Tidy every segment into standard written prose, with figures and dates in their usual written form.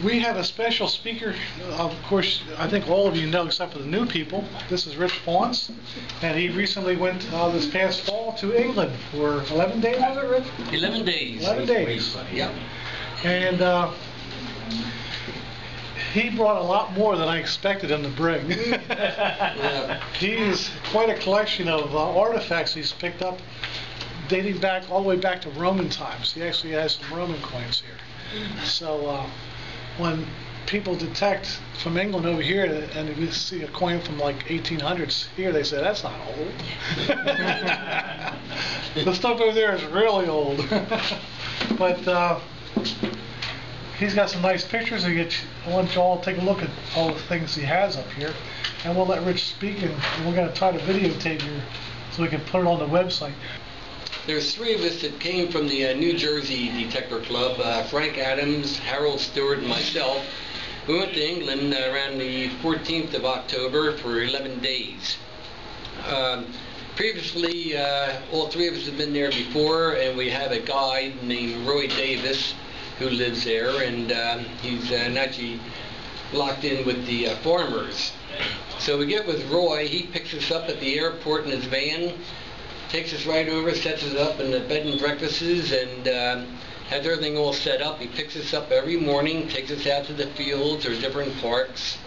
We have a special speaker. Of course, I think all of you know, except for the new people. This is Rich Fawns, and he recently went this past fall to England for 11 days, was it, Rich? 11 days. 11 days. Yep. And he brought a lot more than I expected him to bring. Yeah. He's quite a collection of artifacts he's picked up, dating back all the way back to Roman times. He actually has some Roman coins here. So when people detect from England over here and we see a coin from like 1800s here, they say that's not old. The stuff over there is really old. But he's got some nice pictures. I want you all to take a look at all the things he has up here, and we'll let Rich speak, and we're going to try to videotape you so we can put it on the website. There's three of us that came from the New Jersey Detector Club, Frank Adams, Harold Stewart, and myself. We went to England around the 14th of October for 11 days. Previously, all three of us have been there before, and we have a guide named Roy Davis who lives there, and he's naturally locked in with the farmers. So we get with Roy. He picks us up at the airport in his van, takes us right over, sets us up in the bed and breakfasts, and has everything all set up. He picks us up every morning, takes us out to the fields or different parks,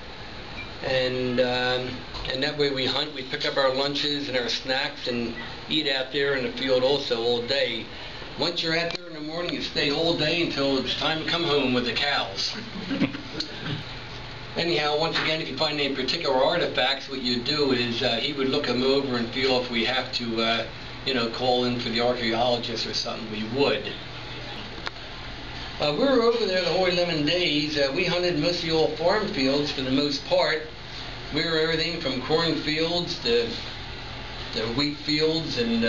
and that way we hunt. We pick up our lunches and our snacks and eat out there in the field also all day. Once you're out there in the morning, you stay all day until it's time to come home with the cows. Anyhow, once again, if you find any particular artifacts, what you do is he would look them over and feel if we have to, call in for the archaeologist or something, we would. We were over there the whole 11 days. We hunted mostly all farm fields for the most part. We were everything from cornfields to wheat fields and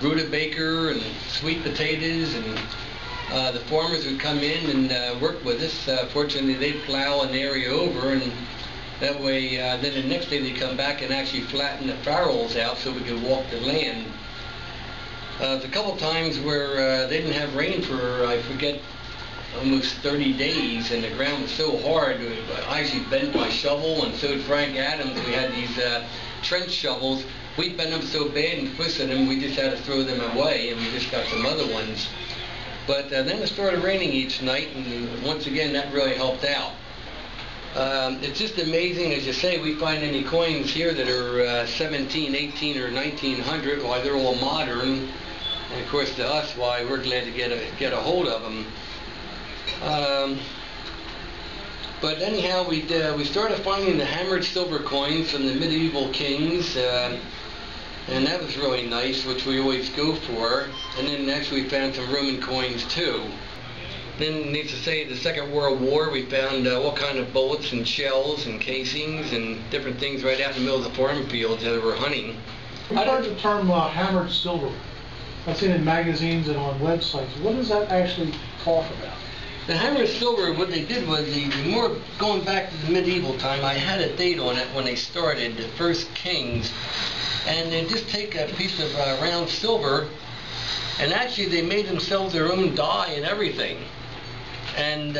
rutabaga and sweet potatoes, and the farmers would come in and work with us. Fortunately, they'd plow an area over, and that way then the next day they'd come back and actually flatten the farrows out so we could walk the land. There's a couple times where they didn't have rain for, I forget, almost 30 days, and the ground was so hard. I actually bent my shovel, and so did Frank Adams. We had these trench shovels. We bent them so bad and twisted them, we just had to throw them away, and we just got some other ones. But then it started raining each night, and once again that really helped out. It's just amazing, as you say, we find any coins here that are 17, 18, or 1900. Why, they're all modern, and of course to us, why, we're glad to get a hold of them. But anyhow, we started finding the hammered silver coins from the medieval kings, and that was really nice, which we always go for. And then actually we found some Roman coins too. Then, needs to say, the Second World War, we found all kind of bullets and shells and casings and different things right out in the middle of the farm fields that we were hunting. I've heard the term hammered silver. I've seen it in magazines and on websites. What does that actually talk about? The hammered silver, what they did was, more going back to the medieval time, I had a date on it when they started, the first kings, and they just take a piece of round silver, and actually they made themselves their own dye and everything. And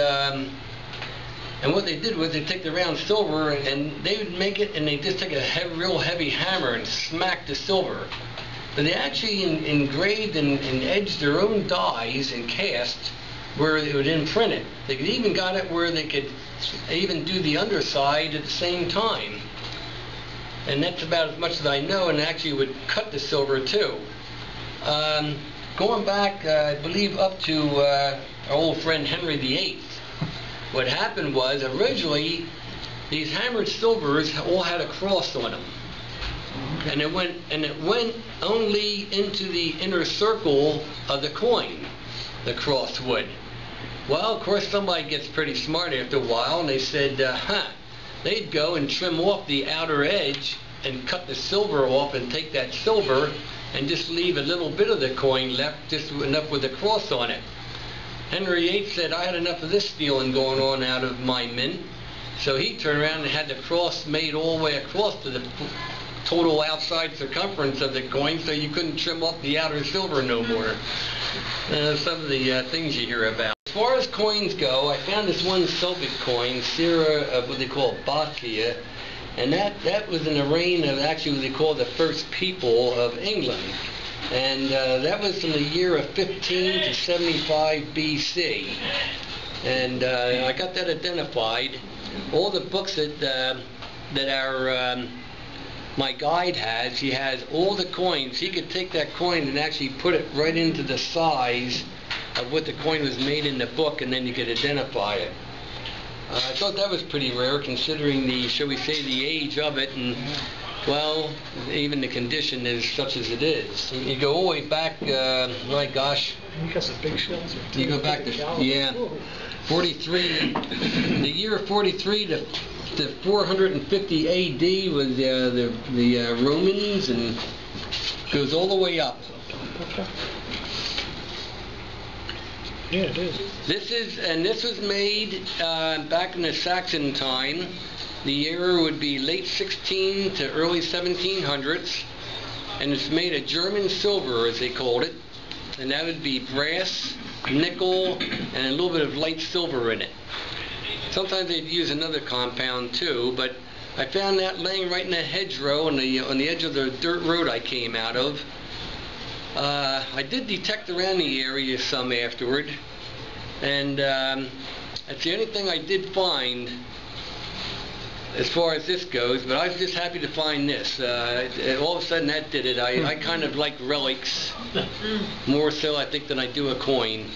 what they did was they take the round silver and they would make it, and they just take a real heavy hammer and smack the silver. But they actually engraved and edged their own dyes and cast where they would imprint it. They could even got it where they could even do the underside at the same time. And that's about as much as I know, and actually would cut the silver too. Going back, I believe, up to our old friend Henry VIII, what happened was, originally, these hammered silvers all had a cross on them. And it went only into the inner circle of the coin, the cross would. Well, of course, somebody gets pretty smart after a while, and they said, they'd go and trim off the outer edge and cut the silver off and take that silver and just leave a little bit of the coin left, just enough with the cross on it. Henry VIII said, I had enough of this stealing going on out of my mint. So he turned around and had the cross made all the way across to the total outside circumference of the coin, so you couldn't trim off the outer silver no more. Some of the things you hear about. far as coins go, I found this one Celtic coin, Sierra of what they call Bothia, and that was in the reign of actually what they call the first people of England. And that was from the year of 15 to 75 BC. And I got that identified. All the books that my guide has, he has all the coins. He could take that coin and actually put it right into the size of what the coin was made in the book, and then you could identify it. I thought that was pretty rare, considering the, shall we say, the age of it, and well, even the condition is such as it is. You go all the way back, my gosh. You got some big shells. You go back to, yeah, 43, the year 43 to 450 AD was the Romans, and goes all the way up. Okay. Yeah, it is. This was made back in the Saxon time. The era would be late 16 to early 1700s, and it's made of German silver, as they called it, and that would be brass, nickel, and a little bit of light silver in it. Sometimes they'd use another compound too, but I found that laying right in the hedgerow on the edge of the dirt road I came out of. I did detect around the area some afterward, and that's the only thing I did find as far as this goes, but I was just happy to find this. All of a sudden that did it. I kind of like relics more so, I think, than I do a coin.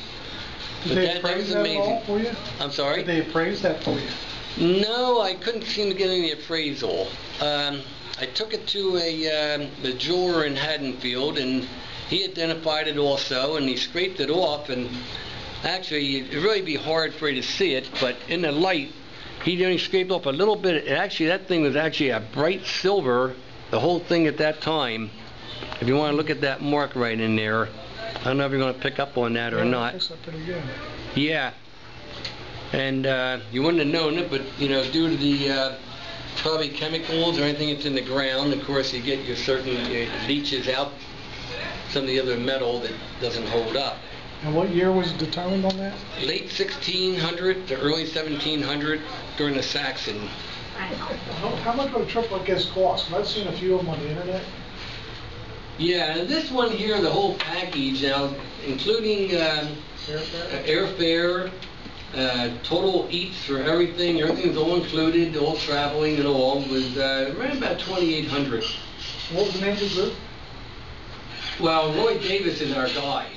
Did they appraise that at all for you? I'm sorry? Did they appraise that for you? No, I couldn't seem to get any appraisal. I took it to a jeweler in Haddonfield, and he identified it also, and he scraped it off, and actually it'd really be hard for you to see it, but in the light he only scraped off a little bit. Actually, that thing was actually a bright silver, the whole thing at that time. If you want to look at that mark right in there, I don't know if you're going to pick up on that or not. It picks up pretty good. Yeah, and you wouldn't have known it, but you know, due to the probably chemicals or anything that's in the ground, of course, you get your certain, it leaches out some of the other metal that doesn't hold up. And what year was it determined on that? Late 1600 to early 1700 during the Saxon. How much would a trip like this cost? I've seen a few of them on the internet. Yeah, and this one here, the whole package now, including airfare, total eats for everything, everything's all included, all traveling and all, was around about $2,800. What was the name of the group? Well, Roy Davis is our guide.